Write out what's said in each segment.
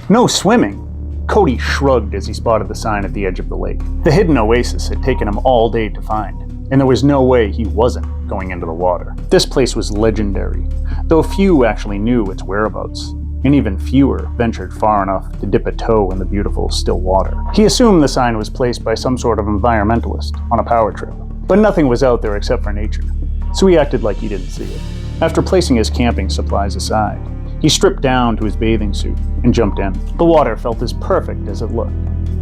No swimming! Cody shrugged as he spotted the sign at the edge of the lake. The hidden oasis had taken him all day to find, and there was no way he wasn't going into the water. This place was legendary, though few actually knew its whereabouts, and even fewer ventured far enough to dip a toe in the beautiful, still water. He assumed the sign was placed by some sort of environmentalist on a power trip, but nothing was out there except for nature, so he acted like he didn't see it. After placing his camping supplies aside, he stripped down to his bathing suit and jumped in. The water felt as perfect as it looked.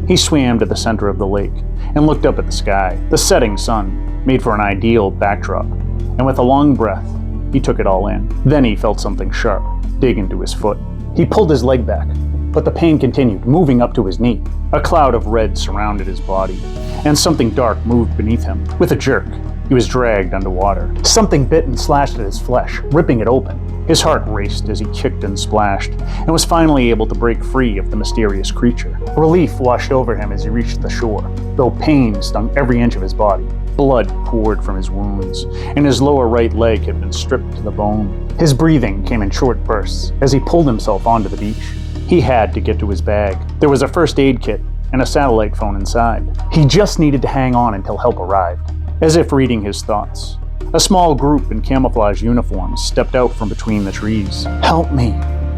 He swam to the center of the lake and looked up at the sky. The setting sun made for an ideal backdrop, and with a long breath, he took it all in. Then he felt something sharp dig into his foot. He pulled his leg back, but the pain continued, moving up to his knee. A cloud of red surrounded his body, and something dark moved beneath him. With a jerk, he was dragged underwater. Something bit and slashed at his flesh, ripping it open. His heart raced as he kicked and splashed, and was finally able to break free of the mysterious creature. Relief washed over him as he reached the shore, though pain stung every inch of his body. Blood poured from his wounds, and his lower right leg had been stripped to the bone. His breathing came in short bursts as he pulled himself onto the beach. He had to get to his bag. There was a first aid kit and a satellite phone inside. He just needed to hang on until help arrived. As if reading his thoughts, a small group in camouflage uniforms stepped out from between the trees. "Help me,"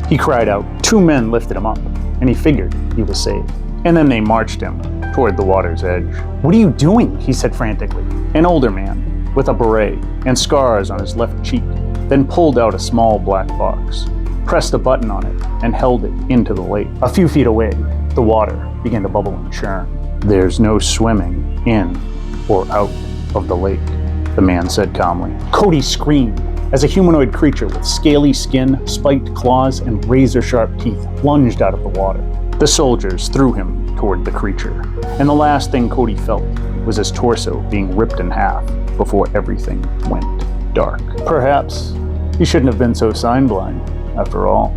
he cried out. Two men lifted him up, and he figured he was safe. And then they marched him toward the water's edge. "What are you doing?" he said frantically. An older man, with a beret and scars on his left cheek, then pulled out a small black box, pressed a button on it, and held it into the lake. A few feet away, the water began to bubble and churn. "There's no swimming in or out of the lake," the man said calmly. Cody screamed as a humanoid creature with scaly skin, spiked claws, and razor-sharp teeth lunged out of the water. The soldiers threw him toward the creature, and the last thing Cody felt was his torso being ripped in half before everything went dark. Perhaps he shouldn't have been so sign blind, after all.